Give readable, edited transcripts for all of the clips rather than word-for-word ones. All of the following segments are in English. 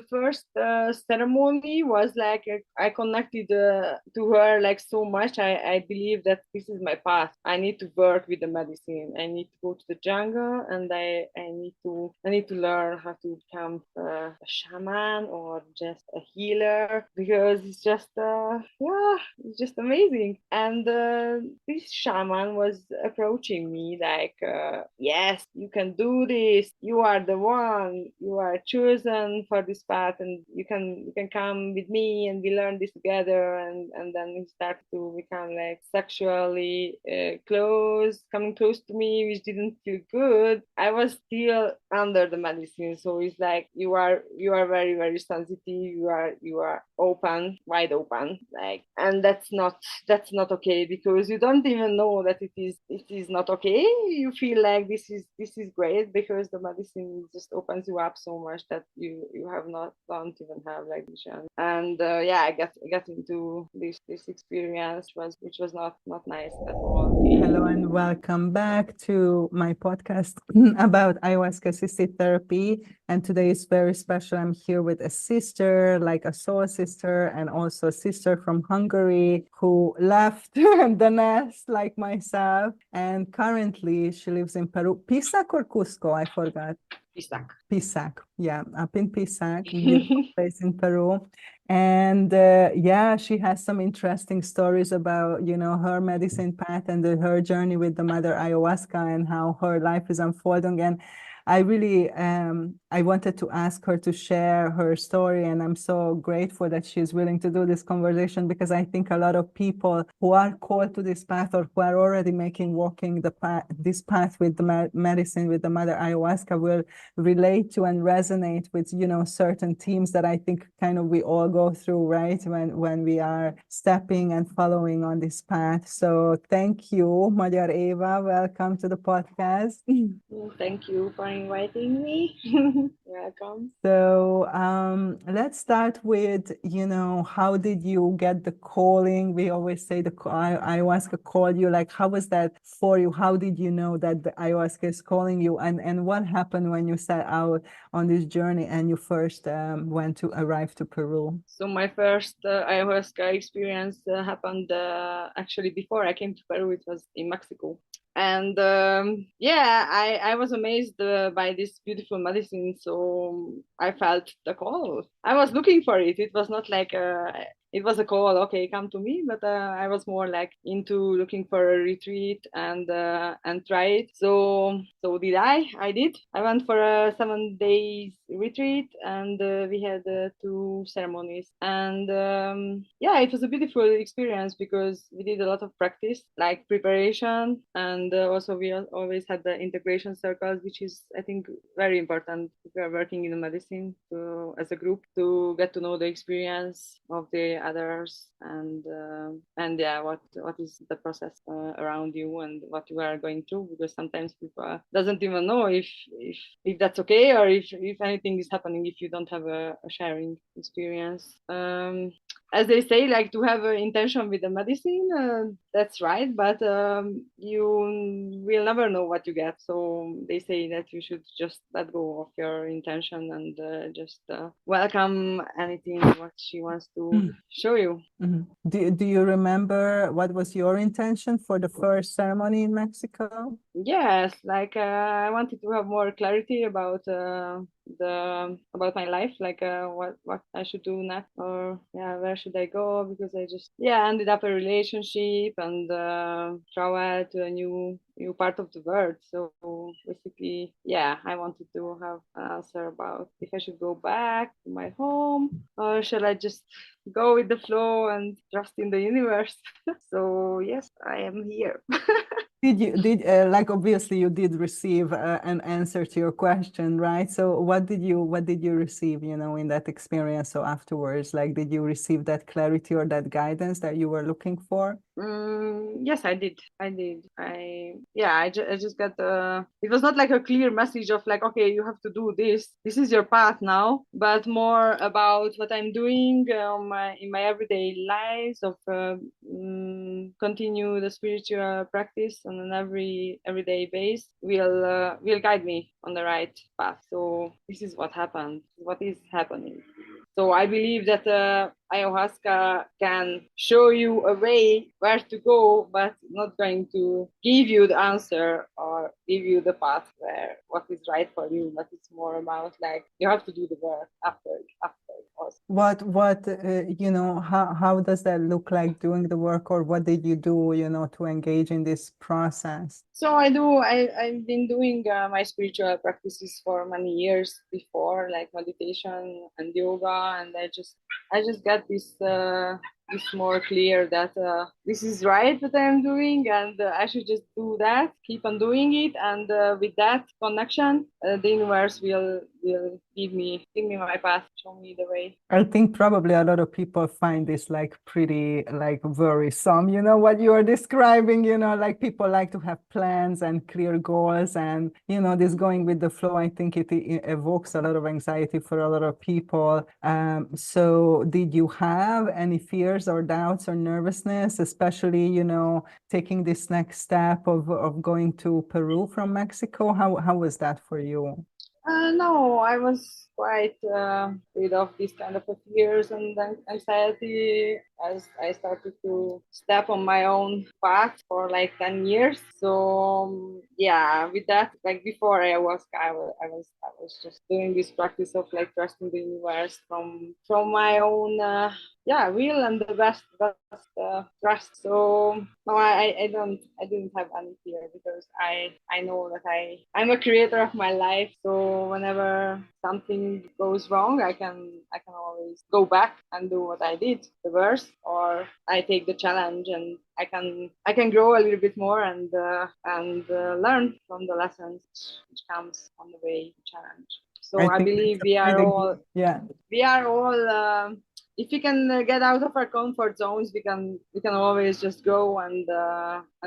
first ceremony was like I connected to her like so much. I believe that this is my path. I need to work with the medicine. I need to go to the jungle, and I need to learn how to become a shaman or just a healer, because it's just yeah, it's just amazing. And this shaman was approaching me like, yes, you can do this. You are the one. You are chosen for this path, and you can come with me, and we learn this together. And then he started to become like sexually coming close to me, which didn't feel good. I was still under the medicine, so it's like you are very very sensitive. You are open, wide open, like, and that's not okay, because you don't even know that it is not okay. You feel like this is great, because the medicine just opens you up so much that you have not don't even have like vision. And yeah, I got into this experience, which was not nice at all. Hello and welcome back to my podcast about ayahuasca assisted therapy. And today is very special. I'm here with a sister, like a soul sister, and also a sister from Hungary who left the nest like myself. And currently she lives in Peru. Pisac or Cusco? I forgot. Pisac. Pisac, yeah, up in Pisac, beautiful place in Peru. And yeah, she has some interesting stories about, her medicine path and her journey with the Mother Ayahuasca and how her life is unfolding. And I really, I wanted to ask her to share her story, and I'm so grateful that she's willing to do this conversation, because I think a lot of people who are called to this path or who are already walking this path with the medicine, with the Mother Ayahuasca, will relate to and resonate with, certain themes that I think kind of we all go through, right? When we are stepping and following on this path. So thank you, Magyar Eva. Welcome to the podcast. Thank you for inviting me. Welcome. So let's start with, how did you get the calling? We always say the ayahuasca called you. Like, how was that for you? How did you know that the ayahuasca is calling you? And what happened when you set out on this journey and you first arrive to Peru? So my first ayahuasca experience happened actually before I came to Peru. It was in Mexico. And yeah, I was amazed by this beautiful medicine. So I felt the call. I was looking for it. It was not like it was a call, okay, come to me. But I was more like into looking for a retreat and try it. So did I did. I went for a 7 days retreat, and we had 2 ceremonies. And yeah, it was a beautiful experience, because we did a lot of practice, like preparation, and also we always had the integration circles, which is, I think, very important if we are working in the medicine, to as a group, to get to know the experience of the others, and yeah, what is the process around you and what you are going through, because sometimes people doesn't even know if that's okay, or if anything is happening, if you don't have a sharing experience. As they say, like, to have an intention with the medicine, that's right, but you will never know what you get. So they say that you should just let go of your intention, and just welcome anything what she wants to show you. Do you remember what was your intention for the first ceremony in Mexico? Yes, like I wanted to have more clarity about my life, like what I should do next, or yeah, where should I go, because I just ended up a relationship and traveled to a new part of the world. So basically, yeah, I wanted to have an answer about if I should go back to my home, or shall I just go with the flow and trust in the universe. So yes, I am here. Like, obviously you did receive an answer to your question, right? So what did you receive, in that experience? So afterwards, like, did you receive that clarity or that guidance that you were looking for? Yes, I did. I just got it was not like a clear message of like, okay, you have to do this. This is your path now, but more about what I'm doing in my everyday lives of continue the spiritual practice on an everyday base will guide me on the right path. So this is what happened. What is happening. So I believe that ayahuasca can show you a way where to go, but not going to give you the answer or give you the path where what is right for you. But it's more about like you have to do the work after also. How does that look like doing the work, or what did you do, to engage in this process? So I've been doing my spiritual practices for many years before, like meditation and yoga, and I just got this more clear that this is right what I'm doing, and I should just do that, keep on doing it, and with that connection, the universe will give me my path, show me the way. I think probably a lot of people find this like pretty like worrisome, what you are describing, like people like to have plans and clear goals and, this going with the flow. I think it evokes a lot of anxiety for a lot of people. So did you have any fears or doubts or nervousness, especially, taking this next step of going to Peru from Mexico? How was that for you? No, I was quite rid of these kind of fears and anxiety as I started to step on my own path for like 10 years. So yeah, with that, like before ayahuasca, I was just doing this practice of like trusting the universe from my own will and the best trust. So no, I didn't have any fear because I know that I'm a creator of my life. So whenever something goes wrong, I can always go back and do what I did the worst, or I take the challenge and I can grow a little bit more and learn from the lessons which comes on the way challenge. I So I think believe that's a pretty good, yeah. we are all if we can get out of our comfort zones, we can always just go and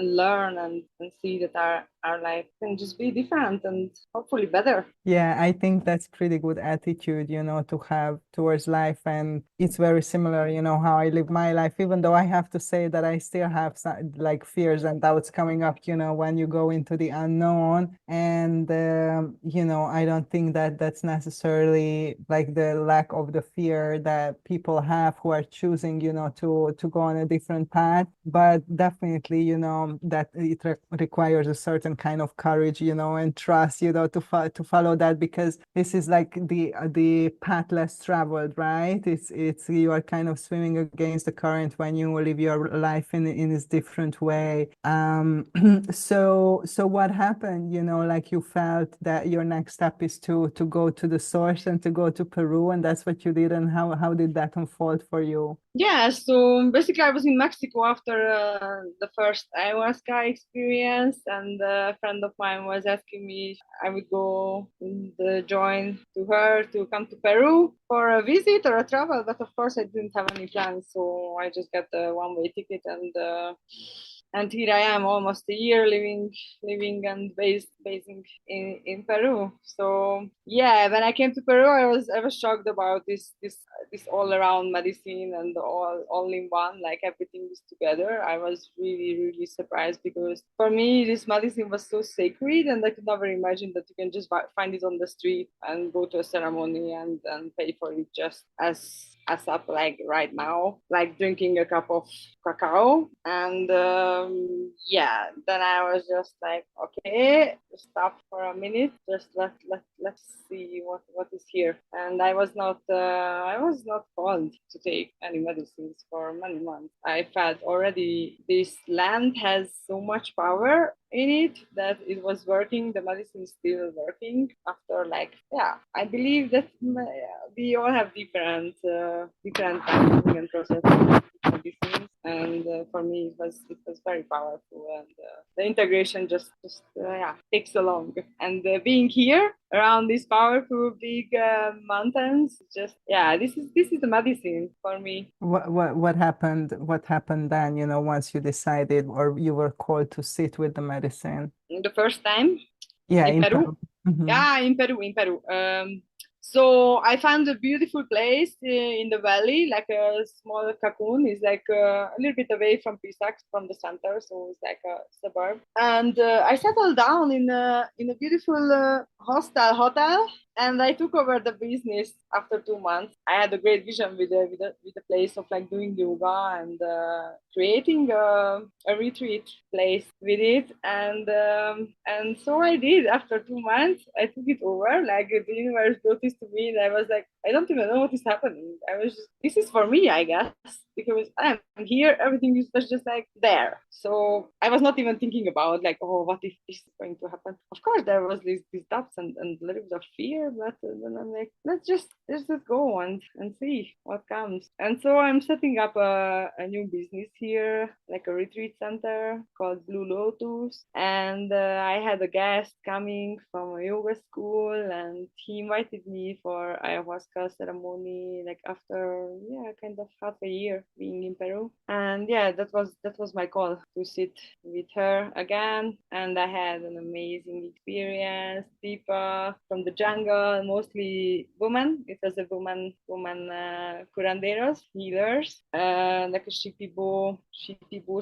learn and see that our life can just be different and hopefully better. Yeah, I think that's pretty good attitude, to have towards life. And it's very similar, how I live my life, even though I have to say that I still have some, like fears and doubts coming up, when you go into the unknown. And, I don't think that that's necessarily like the lack of the fear that people have who are choosing, to go on a different path. But definitely, that it requires a certain kind of courage, and trust, to follow that, because this is like the path less traveled, right? It's you are kind of swimming against the current when you live your life in this different way. So what happened? Like you felt that your next step is to go to the source and to go to Peru, and that's what you did. And how did that unfold for you? Yeah, so basically, I was in Mexico after the first ayahuasca experience, and a friend of mine was asking me if I would go and join to her to come to Peru for a visit or a travel. But of course, I didn't have any plans, so I just got the one-way ticket and here I am almost a year living and basing in Peru. So yeah, when I came to Peru, I was shocked about this all around medicine and all in one, like everything is together. I was really surprised because for me this medicine was so sacred, and I could never imagine that you can just find it on the street and go to a ceremony and pay for it just as up like right now, like drinking a cup of cacao. And then I was just like, okay, stop for a minute, just let's see what is here. And I was not called to take any medicines for many months. I felt already this land has so much power in it that it was working. The medicine is still working after, like, yeah, I believe that we all have different timing and processing medicines, and for me it was very powerful, and the integration just takes so long. And being here around these powerful big mountains, just yeah, this is the medicine for me. What happened then, once you decided or you were called to sit with the medicine? The first time Yeah, in in Peru. Peru. Hmm. Yeah, in Peru. So I found a beautiful place in the valley, like a small cocoon. It's like a little bit away from Pisac, from the center, so it's like a suburb. And I settled down in a beautiful hostel hotel, and I took over the business after 2 months. I had a great vision with the place of like doing yoga and creating a retreat place with it, and so I did. After 2 months, I took it over. Like the universe noticed to me, and I was like, I don't even know what is happening. I was just, this is for me, I guess, because I'm here. Everything was just like there. So I was not even thinking about like, oh, what if this is going to happen? Of course, there was these doubts and a little bit of fear, but then I'm like, let's just go and see what comes. And so I'm setting up a new business here, like a retreat center called Blue Lotus. And I had a guest coming from a yoga school, and he invited me for ayahuasca ceremony, like after kind of half a year being in Peru. And yeah, that was my call to sit with her again. And I had an amazing experience. People from the jungle, mostly women. It was a woman curanderos, healers, like a shipibo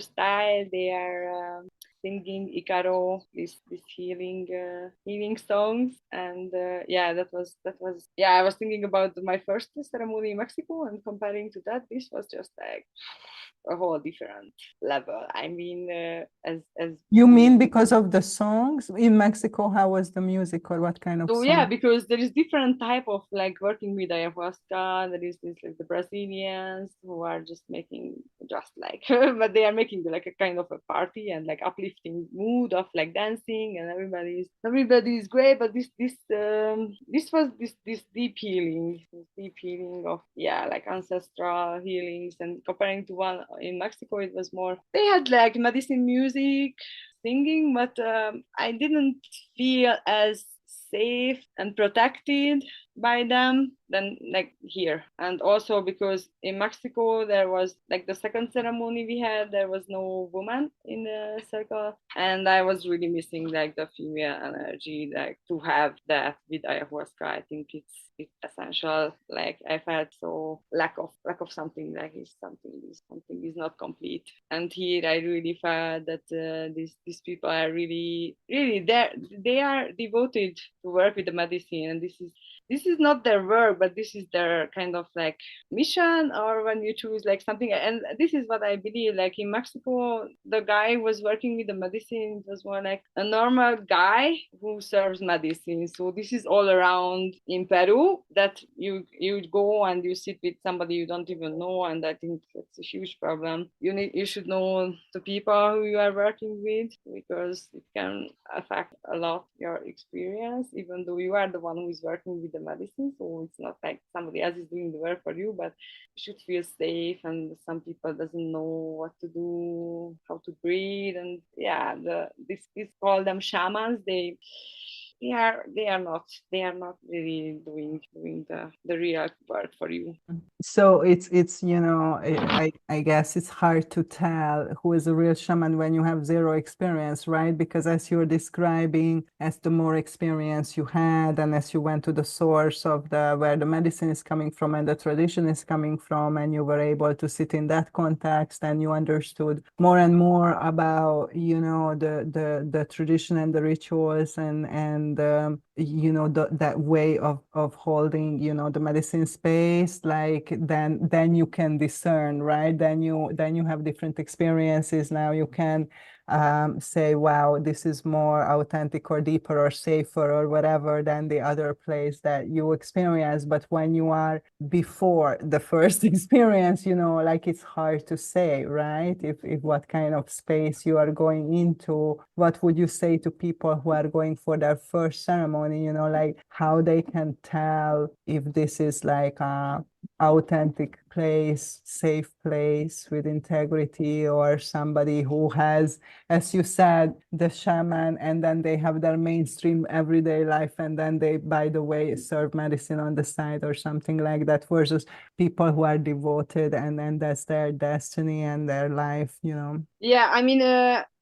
style. They are singing Icaro, this healing songs, and yeah. I was thinking about my first ceremony in Mexico, and comparing to that, this was just like a whole different level. I mean, as You mean because of the songs in Mexico? How was the music, or what kind of so yeah, song? because there is different type of like working with ayahuasca. There is this like the Brazilians who are just making just like, but they are making like a kind of a party and like uplifting mood of like dancing, and everybody's great. But this was this deep healing of like ancestral healings. And comparing to one in Mexico, it was more they had like medicine music, singing, but I didn't feel as safe and protected by them than like here. And also because in Mexico there was like the second ceremony we had, there was no woman in the circle, and I was really missing like the female energy, like to have that with ayahuasca. I think it's essential. Like I felt so lack of something, like something is not complete. And here I really felt that these people are really there. They are devoted to work with the medicine, and this is not their work, but this is their kind of like mission, or when you choose like something. And this is what I believe. Like in Mexico, the guy was working with the medicine. It was more like a normal guy who serves medicine. So this is all around in Peru, that you go and you sit with somebody you don't even know, and I think that's a huge problem. You should know the people who you are working with, because it can affect a lot your experience, even though you are the one who is working with the medicine. So it's not like somebody else is doing the work for you, but you should feel safe. And some people doesn't know what to do, how to breathe, and this is called them shamans. They are not really doing the real work for you. So it's I guess it's hard to tell who is a real shaman when you have zero experience, right? Because as you're describing, as the more experience you had, and as you went to the source of the where the medicine is coming from and the tradition is coming from, and you were able to sit in that context, and you understood more and more about the tradition and the rituals, and that way of holding the medicine space, like then you can discern, right? Then you have different experiences. Now you can say, wow, this is more authentic or deeper or safer or whatever than the other place that you experience. But when you are before the first experience, like it's hard to say, right? If what kind of space you are going into. What would you say to people who are going for their first ceremony, like how they can tell if this is like a authentic place, safe place with integrity, or somebody who has, as you said, the shaman, and then they have their mainstream everyday life, and then they, by the way, serve medicine on the side or something like that, versus people who are devoted, and then that's their destiny and their life. Yeah, I mean,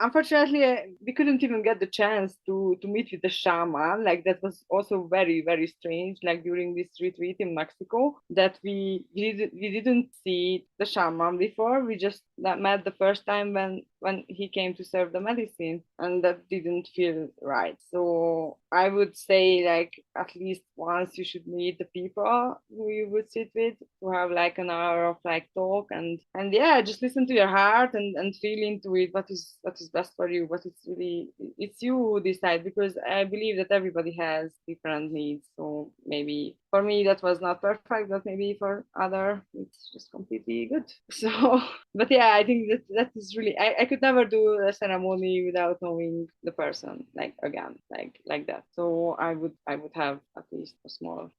unfortunately, we couldn't even get the chance to meet with the shaman. Like that was also very, very strange. Like during this retreat in Mexico, that we didn't see the shaman before. We just met the first time when he came to serve the medicine, and that didn't feel right. So I would say like at least once you should meet the people who you would sit with, to have like an hour of like talk, and yeah, just listen to your heart and feel into it, what is best for you, what is really, it's you who decide, because I believe that everybody has different needs. So maybe for me that was not perfect, but maybe for other it's just completely good. So but yeah, I think that is really, I could never do a ceremony without knowing the person like again, like that. So I would have at least a small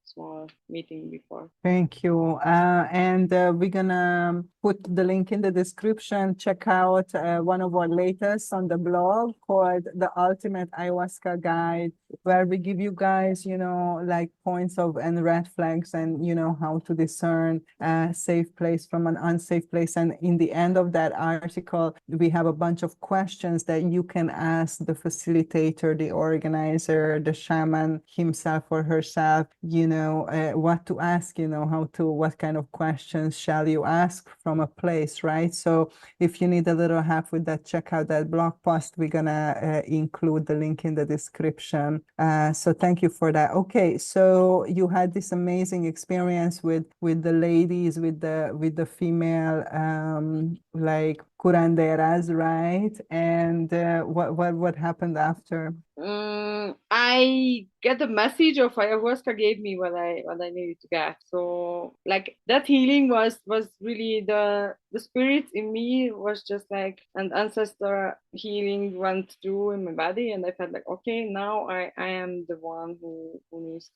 meeting before. Thank you. And we're gonna put the link in the description. Check out one of our latest on the blog called The Ultimate Ayahuasca Guide, where we give you guys, like points of and red flags, and how to discern a safe place from an unsafe place. And in the end of that article, we have a bunch of questions that you can ask the facilitator, the organizer, the shaman himself or herself, what to ask, what kind of questions shall you ask from a place, right? So if you need a little help with that, check out that blog post. We're gonna include the link in the description. So thank you for that. Okay, so you had this amazing experience with the ladies, with the female like curanderas, right? And what happened after? I get the message of ayahuasca gave me what I needed to get. So like that healing was really the spirit in me was just like an ancestor healing went through in my body, and I felt like, okay, now I am the one who needs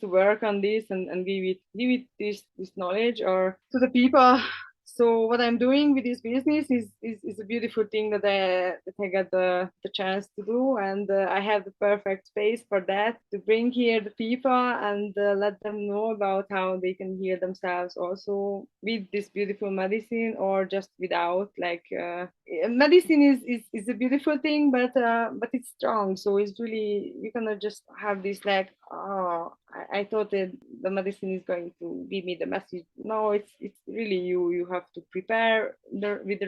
to work on this, and give it this knowledge or to the people. So what I'm doing with this business is a beautiful thing that I got the chance to do, and I have the perfect space for that, to bring here the people and let them know about how they can heal themselves also with this beautiful medicine, or just without. Like medicine is a beautiful thing, but it's strong, so it's really, you cannot just have this like, oh, I thought that the medicine is going to give me the message. No, it's really you have to prepare with the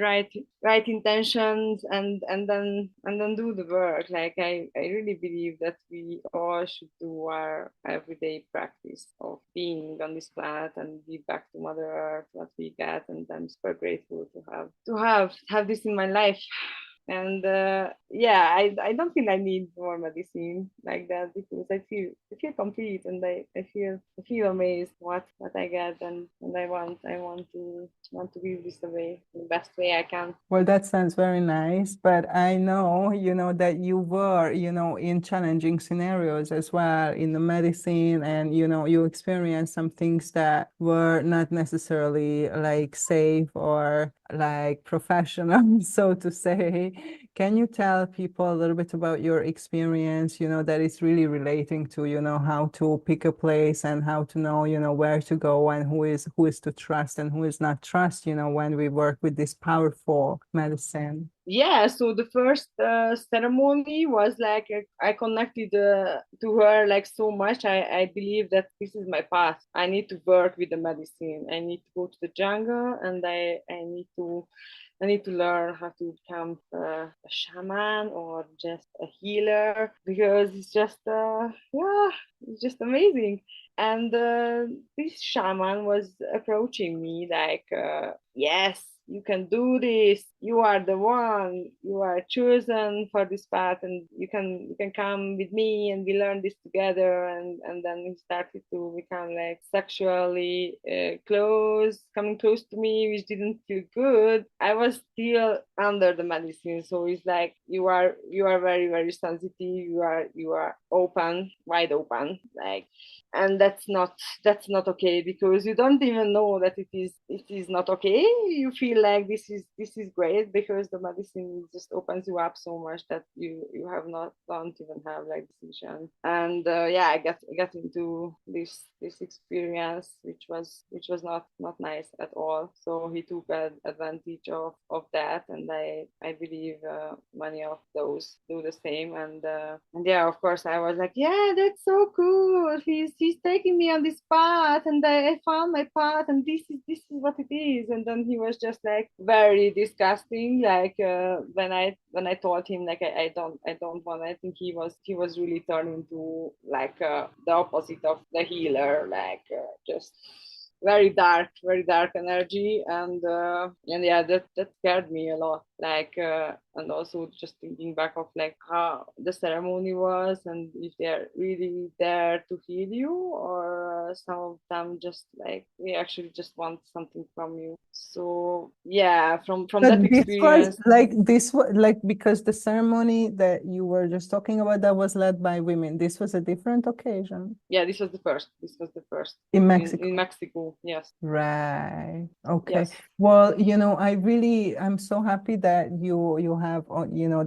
right intentions, and then do the work. Like I really believe that we all should do our everyday practice of being on this planet and give back to Mother Earth what we get, and I'm super grateful to have this in my life. And yeah, I don't think I need more medicine like that, because I feel complete, and I feel amazed what I get, and I want to give this away in the best way I can. Well, that sounds very nice, but I know, that you were, in challenging scenarios as well in the medicine, and, you experienced some things that were not necessarily like safe or like professional, so to say. Can you tell people a little bit about your experience, that is really relating to, how to pick a place and how to know, where to go, and who is to trust and who is not trust, when we work with this powerful medicine? Yeah, so the first ceremony was like, I connected to her like so much. I believe that this is my path. I need to work with the medicine. I need to go to the jungle, and I need to learn how to become a shaman or just a healer, because it's just yeah, it's just amazing. And this shaman was approaching me like, yes, you can do this, you are the one, you are chosen for this path, and you can come with me, and we learn this together. And then he started to become like sexually coming close to me, which didn't feel good. I was still under the medicine, so it's like you are very very sensitive, you are open, wide open, like. And that's not okay, because you don't even know that it is not okay. You feel like this is great, because the medicine just opens you up so much that you have not don't even have like decision. And yeah, I got into this experience, which was not nice at all. So he took advantage of that, and I believe many of those do the same. And yeah, of course, I was like, yeah, that's so cool. He's taking me on this path, and I found my path, and this is what it is. And then he was just like very disgusting. Like when I told him like I don't want. I think he was really turning to like the opposite of the healer, like just very dark energy. And yeah, that scared me a lot, like and also just thinking back of like how the ceremony was, and if they're really there to heal you, or some of them just like we actually just want something from you. So yeah, from But that experience. this was like because the ceremony that you were just talking about that was led by women. This was a different occasion Yeah, this was the first in in Mexico. Mexico. Yes. Right. Okay. Yes. Well, I'm so happy that you have,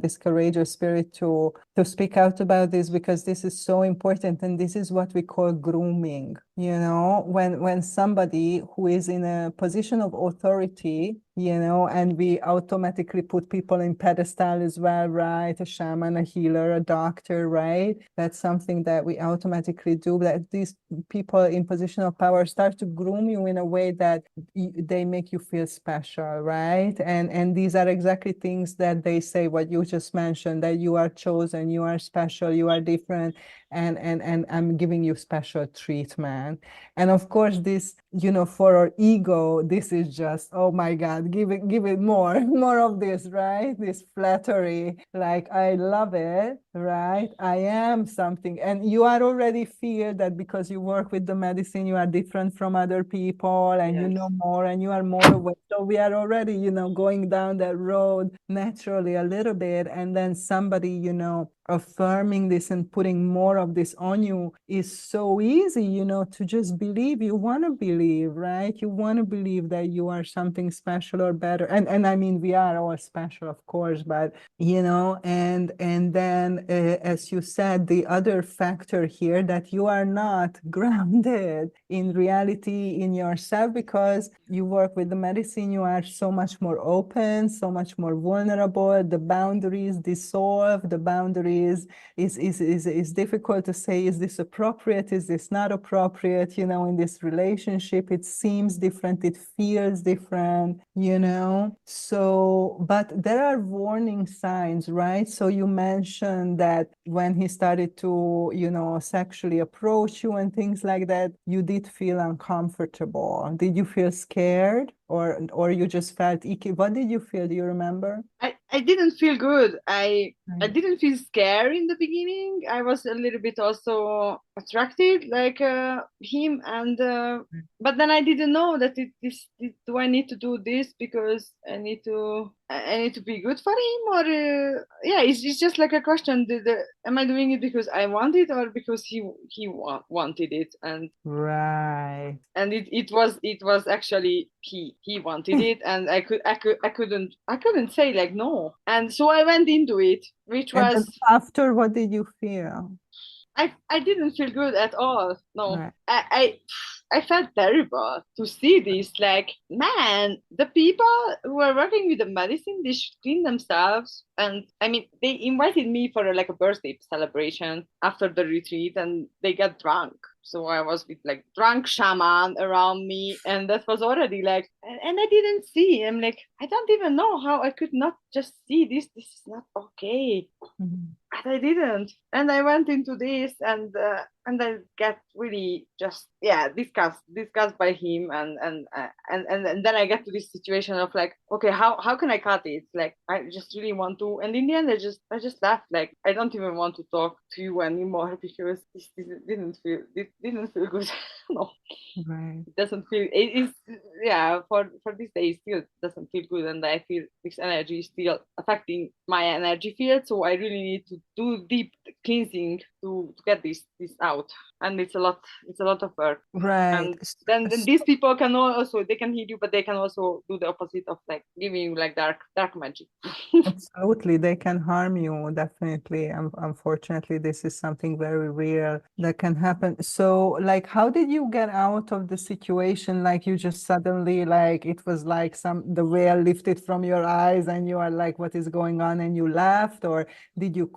this courageous spirit to speak out about this because this is so important, and this is what we call grooming. When somebody who is in a position of authority, and we automatically put people in pedestal as well, right? A shaman, a healer, a doctor, right? That's something that we automatically do. That these people in position of power start to groom you in a way that they make you feel special, right? And these are exactly things that they say, what you just mentioned, that you are chosen, you are special, you are different, and I'm giving you special treatment. And of course, this, for our ego, this is just, oh my God, give it more, more of this, right? This flattery, like I love it, right? I am something. And you are already feel that because you work with the medicine, you are different from other people, and you know Yes. more, and you are more aware. So we are already, going down that road naturally a little bit. And then somebody, affirming this and putting more of this on you is so easy, to just believe. You want to believe, right? You want to believe that you are something special or better. And I mean, we are all special, of course, but and then as you said, the other factor here, that you are not grounded in reality, in yourself, because you work with the medicine. You are so much more open, so much more vulnerable. The boundaries dissolve. The boundaries is difficult to say, is this appropriate, is this not appropriate, in this relationship. It seems different, it feels different, so, but there are warning signs, right? So you mentioned that when he started to, sexually approach you and things like that, you did feel uncomfortable. Did you feel scared, or you just felt icky? What did you feel? Do you remember? I didn't feel good. I Right. didn't feel scared in the beginning. I was a little bit also attracted like him, and but then I didn't know that do I need to do this because I need to be good for him, or yeah, it's just like a question. Am I doing it because I want it, or because he wanted it? And it was actually he wanted it, and I couldn't say like no. And so I went into it, which And then was after, what did you feel? I didn't feel good at all. No, Right. I felt terrible to see this. Like, man, the people who are working with the medicine, they should clean themselves. And I mean, they invited me for like a birthday celebration after the retreat, and they got drunk. So I was with like drunk shaman around me, and that was already like, and I didn't see. I'm like, I don't even know how I could not just see this. This is not okay. Mhm. But I didn't, and I went into this, and I get really just discussed by him, and then I get to this situation of like, okay, how can I cut it? Like, I just really want to, and in the end I just left. Like, I don't even want to talk to you anymore because this didn't feel good. No, Right. it doesn't feel it is. Yeah, for this day it still doesn't feel good, and I feel this energy is still affecting my energy field, so I really need to do deep cleansing to get this out, and it's a lot of work. Right. And then these people can also, they can heal you, but they can also do the opposite of like giving you like dark magic. Absolutely, they can harm you, definitely. Unfortunately, this is something very real that can happen. So, like, how did you get out of the situation? Like, you just suddenly, like, it was like the veil lifted from your eyes, and you are like, what is going on? And you left, or did you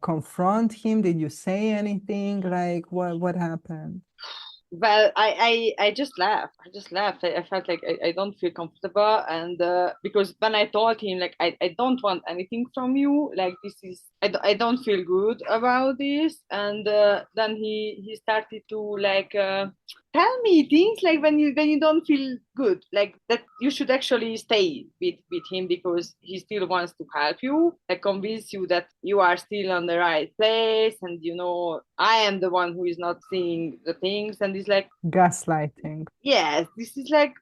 confront him? Did you say anything? Like, what happened? Well, I just laughed. I just laughed. I felt like I don't feel comfortable, and because when I told him like I don't want anything from you, like this is I don't feel good about this, and then he started to like tell me things like when you don't feel good, like that you should actually stay with him because he still wants to help you, like convince you that you are still on the right place, and you know I am the one who is not seeing the things, and it's like Gaslighting. yes, this is like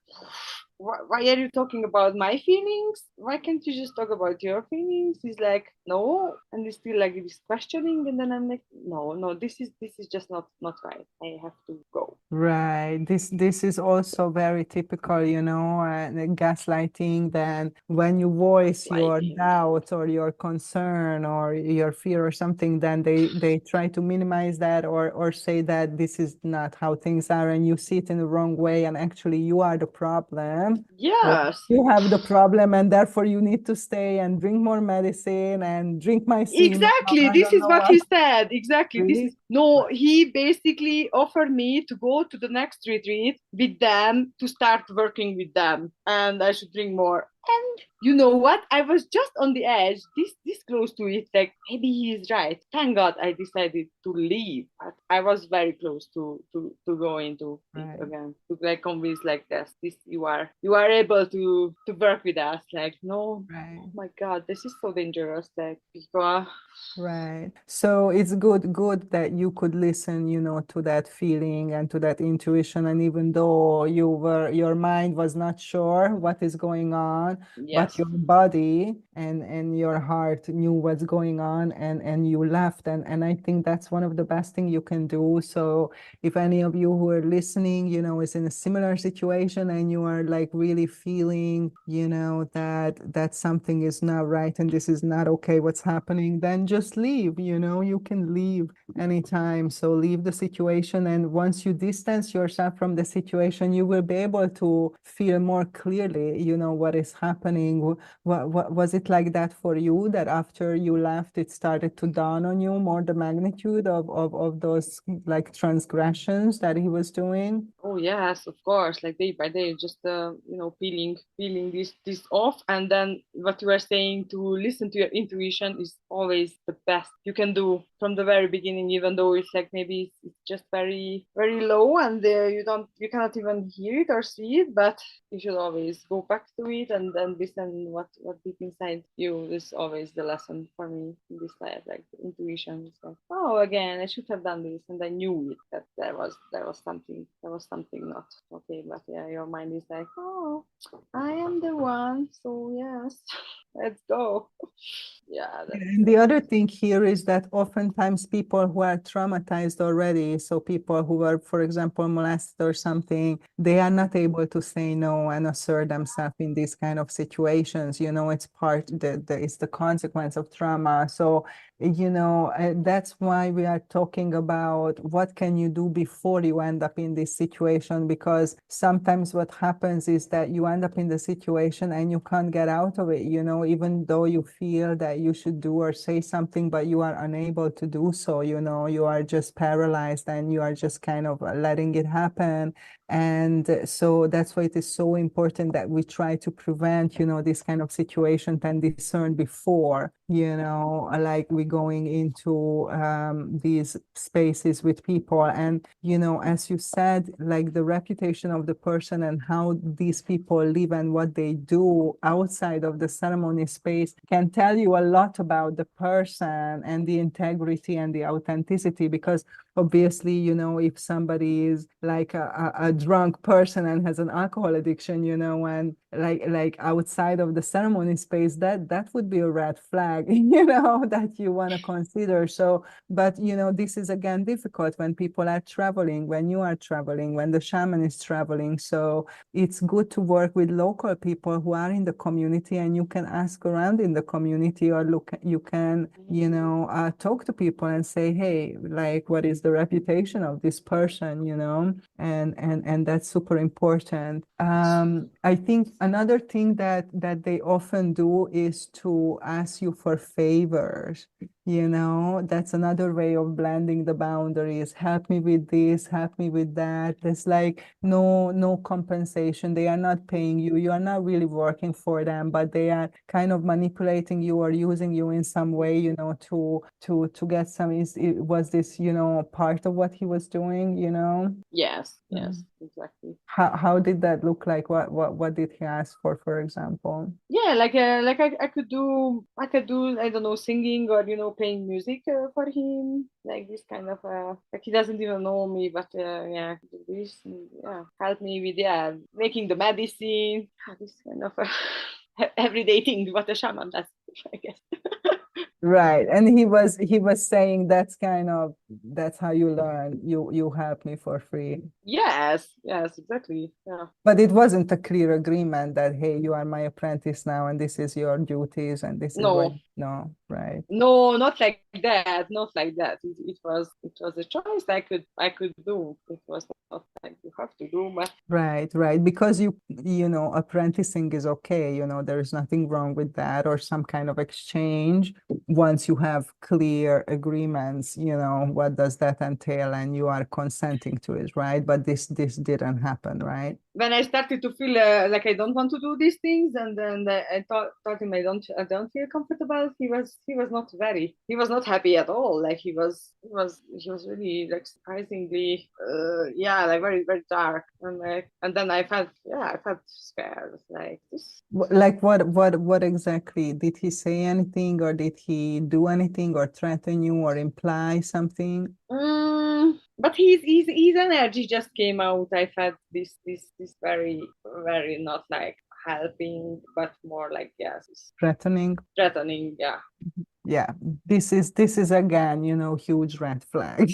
why are you talking about my feelings? Why can't you just talk about your feelings? He's like, no, and he's still like this questioning, and then I'm like, no, this is just not right. I have to go. Right. This is also very typical, the gaslighting. Then when you voice your Lighting. doubt or your concern or your fear or something, then they try to minimize that or say that this is not how things are and you see it in the wrong way and actually you are the problem. Or Yes, you have the problem and therefore you need to stay and drink more medicine and drink my semen. exactly. I This don't is know what what. he said. Exactly. This is Really? no, he basically offered me to go to the next retreat with them to start working with them, and I should drink more. And you know what? I was just on the edge, this close to it, like maybe he is right. Thank God I decided to leave. But I was very close to go into it Right. again. To like convince like this you are able to work with us. Like, no, Right. oh my God, this is so dangerous. Like people. Right. So it's good that you could listen, to that feeling and to that intuition. And even though your mind was not sure what is going on, but Yes. your body and your heart knew what's going on and you left. And I think that's one of the best thing you can do. So if any of you who are listening, is in a similar situation and you are like really feeling, that something is not right and this is not okay, what's happening, then just leave, you can leave anytime. So leave the situation. And once you distance yourself from the situation, you will be able to feel more clearly, what is happening. What was it like that for you, that after you left, it started to dawn on you more the magnitude of those like transgressions that he was doing? Oh yes, of course. Like day by day, just peeling this off, and then what you are saying to listen to your intuition is always the best you can do from the very beginning, even though it's like maybe it's just very very low, and you cannot even hear it or see it, but you should always go back to it and then listen what deep inside you is always the lesson for me in this life. Like intuition is like, oh, again I should have done this, and I knew it that there was something not okay, but yeah, your mind is like, oh, I am the one, so yes, let's go. Yeah, And the other thing here is that oftentimes people who are traumatized already, so people who are, for example, molested or something, they are not able to say no and assert themselves in these kind of situations. It's it's the consequence of trauma. So, that's why we are talking about what can you do before you end up in this situation, because sometimes what happens is that you end up in the situation and you can't get out of it, even though you feel that you should do or say something, but you are unable to do so. You are just paralyzed and you are just kind of letting it happen. And so that's why it is so important that we try to prevent, this kind of situation and discern before, like we going into these spaces with people. And, as you said, like the reputation of the person and how these people live and what they do outside of the ceremony space can tell you a lot about the person and the integrity and the authenticity. Because obviously, you know, if somebody is like a drunk person and has an alcohol addiction, you know, and like outside of the ceremony space, that would be a red flag, you know, that you want to consider. So, but you know, this is again difficult when people are traveling, when you are traveling, when the shaman is traveling. So it's good to work with local people who are in the community, and you can ask around in the community, or look, you can, you know, talk to people and say, hey, like, what is the reputation of this person, you know, and that's super important. I think another thing that they often do is to ask you for favors. You know, that's another way of blending the boundaries. Help me with this, help me with that. There's like no compensation. They are not paying you. You are not really working for them, but they are kind of manipulating you or using you in some way, you know, to get some. Was this, you know, part of what he was doing, you know? Yes, Mm. yes, exactly. How did that look like? What did he ask for example? Yeah, like I could do, I don't know, singing, or playing music for him, like this kind of like he doesn't even know me, but yeah, do this, yeah, help me with, yeah, making the medicine, this kind of everyday thing what a shaman does, I guess. Right. And he was saying that's how you learn. You help me for free. Yes, yes, exactly, yeah. But it wasn't a clear agreement that, hey, you are my apprentice now and this is your duties and this is what, No, no, right. no, not like that, not like that. It was a choice I could do. It was not like you have to do, but Right, right. Because you know, apprenticing is okay, you know, there is nothing wrong with that, or some kind of exchange. Once you have clear agreements, you know, what does that entail, and you are consenting to it, right? But this didn't happen, right? when I started to feel like I don't want to do these things, and then I thought him I don't feel comfortable. He was not happy at all. Like he was really like surprisingly yeah, like very very dark, and then I felt scared, like this. Like what exactly? Did he say anything, or did he do anything, or threaten you, or imply something? But his energy just came out. I felt this very very not like helping, but more like, yes, Threatening? threatening. Yeah. Yeah, this is again, you know, huge red flag.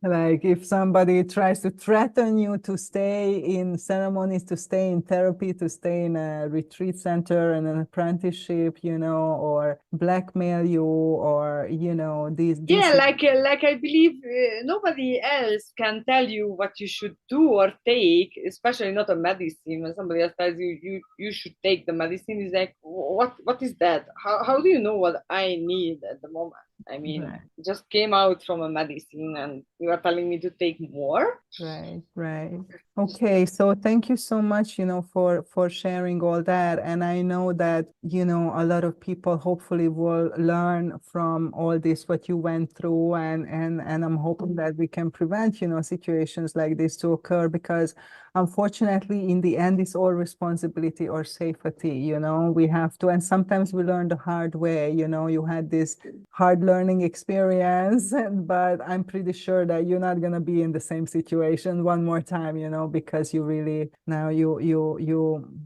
Like if somebody tries to threaten you to stay in ceremonies, to stay in therapy, to stay in a retreat center and an apprenticeship, you know, or blackmail you, or you know, these Yeah, like I believe nobody else can tell you what you should do or take, especially not a medicine. When somebody else tells you should take the medicine, is like, what is that? How do you know what I need at the moment? I mean, right. it just came out from a medicine, and you are telling me to take more? Right, right. Okay, so thank you so much, you know, for sharing all that. And I know that, you know, a lot of people hopefully will learn from all this what you went through, and I'm hoping that we can prevent, you know, situations like this to occur, because unfortunately in the end it's all responsibility or safety, you know, we have to, and sometimes we learn the hard way, you know, you had this hard learning experience, but I'm pretty sure that you're not going to be in the same situation one more time, you know, because you really now you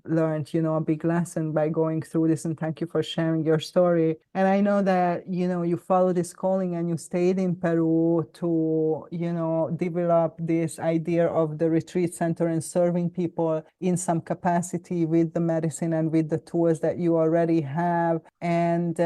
learned, you know, a big lesson by going through this, and thank you for sharing your story. And I know that, you know, you follow this calling and you stayed in Peru to, you know, develop this idea of the retreat center and serving people in some capacity with the medicine and with the tools that you already have. And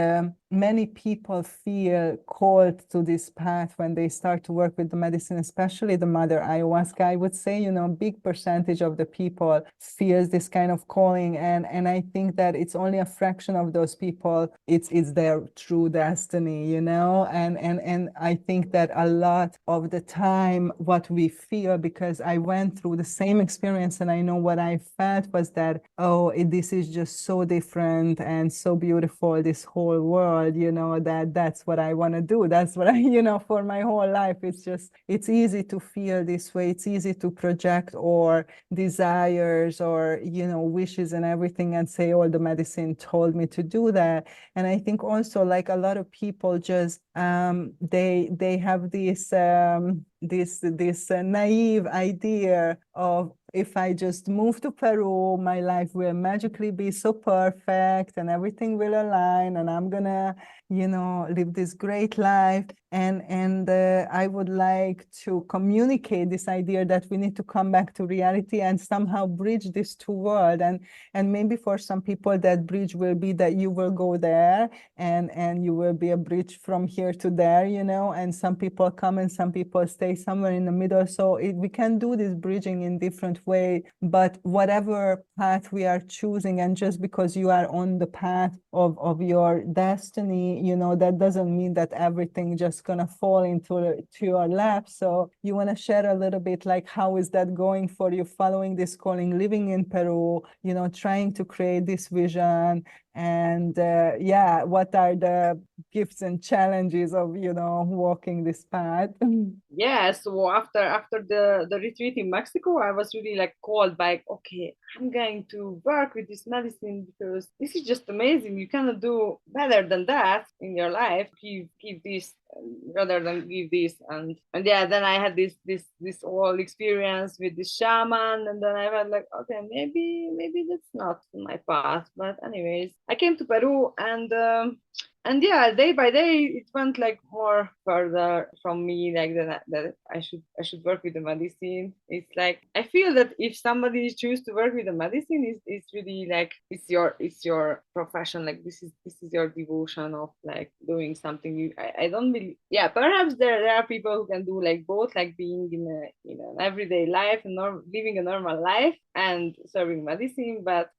many people feel called to this path when they start to work with the medicine, especially the Mother Ayahuasca. I would say, you know, a big percentage of the people feels this kind of calling, and I think that it's only a fraction of those people. It's their true destiny, you know, and I think that a lot of the time what we feel, because I went through the same experience and I know what I felt was that, oh, this is just so different and so beautiful, this whole world. world, that's what I want to do. That's what I, for my whole life. It's easy to feel this way. It's easy to project or desires or, wishes and everything and say, oh, the medicine told me to do that. And I think also like a lot of people just, they have this naive idea of, if I just move to Peru, my life will magically be so perfect and everything will align and I'm gonna, live this great life. And I would like to communicate this idea that we need to come back to reality and somehow bridge these two worlds. And maybe for some people that bridge will be that you will go there and you will be a bridge from here to there, and some people come and some people stay somewhere in the middle. So we can do this bridging in different way, but whatever path we are choosing, and just because you are on the path of your destiny, that doesn't mean that everything just gonna fall to your lap. So you want to share a little bit like how is that going for you, following this calling, living in Peru, trying to create this vision, and what are the gifts and challenges of walking this path? Yeah, so after the retreat in Mexico, I was really like called by, okay, I'm going to work with this medicine because this is just amazing. You cannot do better than that in your life. Give this rather than give this, and yeah. Then I had this whole experience with this shaman, and then I was like, okay, maybe that's not my path. But anyways, I came to Peru, and yeah, day by day it went like more further from me, like that I should work with the medicine. It's like I feel that if somebody choose to work with the medicine, it's really like it's your profession. Like this is your devotion of like doing something. I don't really, yeah, perhaps there are people who can do like both, like being in an everyday life and living a normal life and serving medicine, but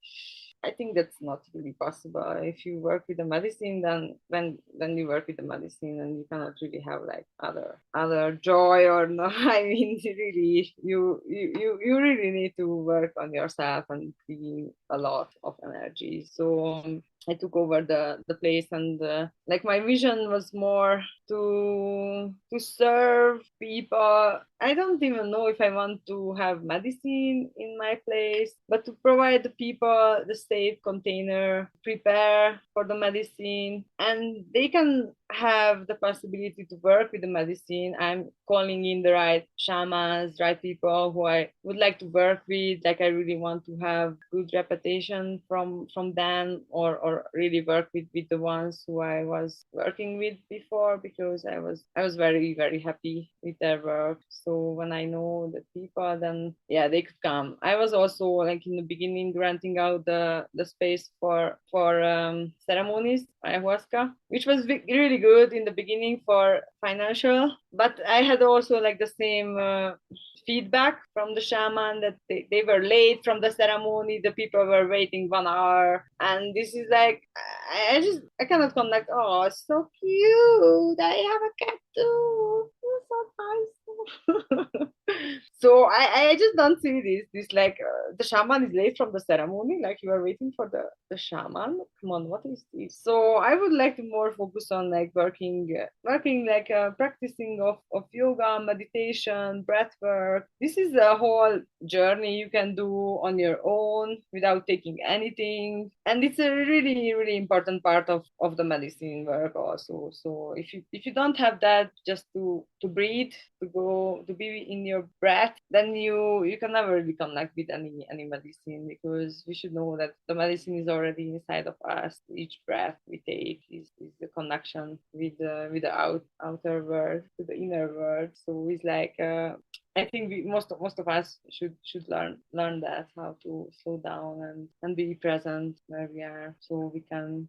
I think that's not really possible. If you work with the medicine, then you work with the medicine, and you cannot really have like other joy or no. I mean, really, you really need to work on yourself and clean a lot of energy. So I took over the place, and like my vision was more to serve people. I don't even know if I want to have medicine in my place, but to provide the people the safe container, prepare for the medicine, and they can have the possibility to work with the medicine. I'm calling in the right shamans, right people who I would like to work with. Like I really want to have good reputation from them, or really work with the ones who I was working with before, because I was very, very happy with their work. So when I know the people, then yeah, they could come. I was also like in the beginning renting out the space for ceremonies, ayahuasca, which was really good in the beginning for financial. But I had also like the same feedback from the shaman that they were late from the ceremony. The people were waiting 1 hour, and this is like I cannot connect. Oh, so cute! I have a cat too. You're so nice. So I just don't see this like the shaman is late from the ceremony, like you are waiting for the shaman. Come on, what is this? So I would like to more focus on like working like practicing of yoga, meditation, breath work. This is a whole journey you can do on your own without taking anything, and it's a really, really important part of the medicine work also. So if you don't have that, just to breathe, to go to be in your breath, then you can never really connect with any medicine, because we should know that the medicine is already inside of us. Each breath we take is the connection with the outer world, to the inner world. So it's like I think most of us should learn that, how to slow down and be present where we are, so we can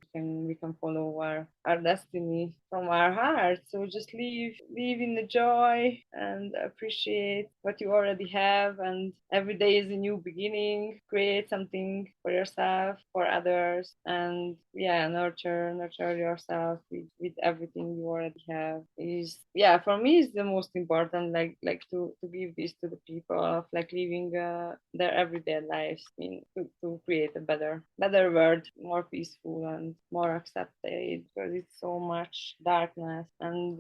follow our destiny from our heart. So just live in the joy and appreciate what you already have, and every day is a new beginning. Create something for yourself, for others, and yeah, nurture yourself with everything you already have. Is, yeah, for me is the most important, like to give this to the people of like living their everyday lives, I mean, to create a better world, more peaceful and more accepted, because it's so much darkness. And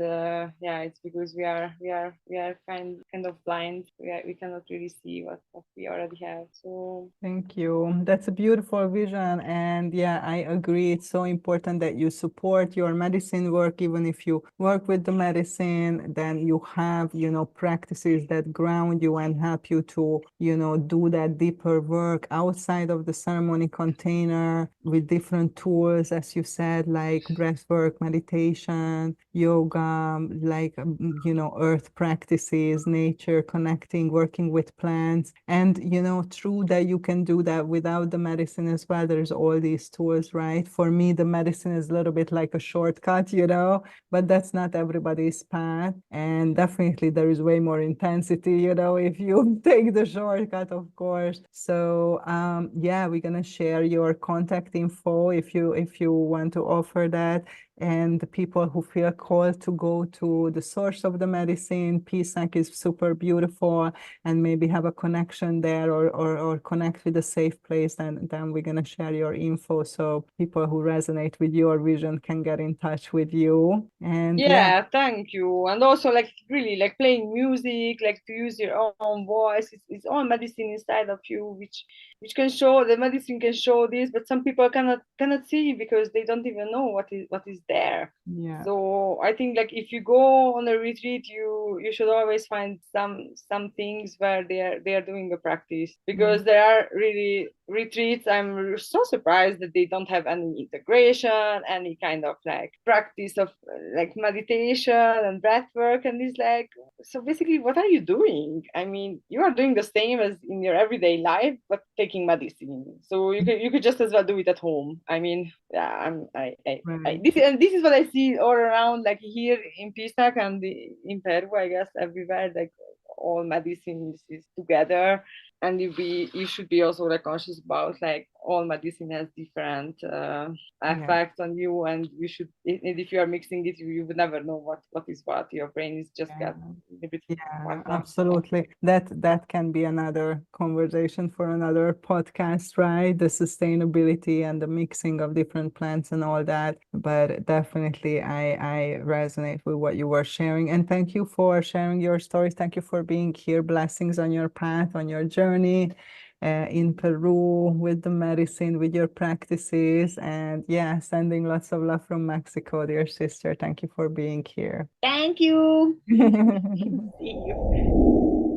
yeah, it's because we are kind of blind. We cannot really see what we already have. So Thank you. That's a beautiful vision. And yeah, I agree. It's so important that you support your medicine work. Even if you work with the medicine, then you have, practices that ground you and help you to, do that deeper work outside of the ceremony container with different tools, as you said, like breath work, meditation, yoga, like, earth practices, nature, connecting, working with plants. And, true that you can do that without the medicine as well. There's all these tools, right? For me, the medicine is a little bit like a shortcut, but that's not everybody's path. And definitely there is way more intensity, if you take the shortcut, of course. So yeah, we're gonna share your contact info if you want to offer that. And the people who feel called to go to the source of the medicine, Pisac is super beautiful, and maybe have a connection there, or connect with a safe place, then we're gonna share your info so people who resonate with your vision can get in touch with you. And yeah. yeah, thank you. And also, like, really, like playing music, like to use your own voice. It's all medicine inside of you, which can show, the medicine can show this, but some people cannot see because they don't even know what is there. Yeah. So I think, like, if you go on a retreat, you should always find some things where they are doing a practice, because there are really retreats. I'm so surprised that they don't have any integration, any kind of like practice of like meditation and breath work, and it's like, so basically, what are you doing? I mean, you are doing the same as in your everyday life, but taking medicine. So you could just as well do it at home. I mean, yeah, Right. this is what I see all around, like here in Pisac and in Peru, I guess everywhere, like all medicine is together. And you should be also like conscious about, like, all medicine has different Yeah. effects on you, and you should, and if you are mixing it, you would never know what is what. Your brain is just Yeah. got a bit Yeah, fucked up. absolutely. That can be another conversation for another podcast, right? The sustainability and the mixing of different plants and all that. But definitely I resonate with what you were sharing. And thank you for sharing your stories. Thank you for being here. Blessings on your path, on your journey. In Peru with the medicine, with your practices. And yeah, sending lots of love from Mexico, dear sister. Thank you for being here. Thank you. See you.